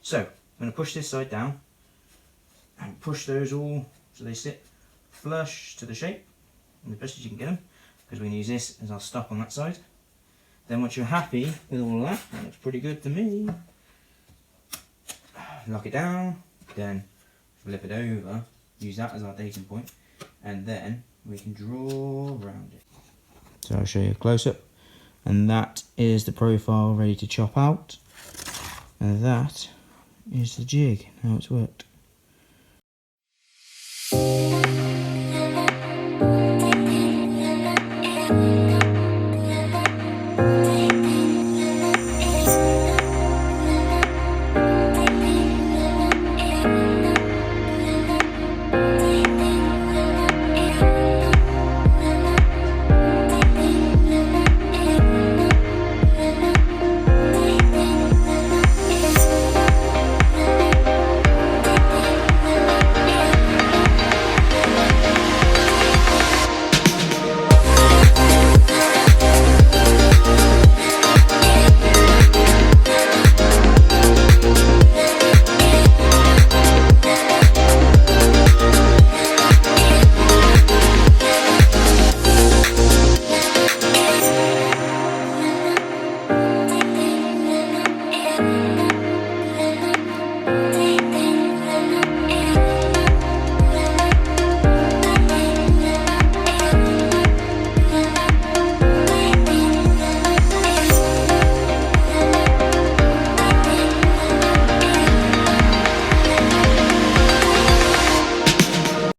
So I'm going to push this side down and push those all so they sit flush to the shape, and the best as you can get them, because we're going to use this as our stop on that side. Then once you're happy with all of that looks pretty good to me, lock it down, then flip it over, use that as our dating point, and then we can draw around it. So I'll show you a close-up, and that is the profile ready to chop out, and that is the jig, how it's worked.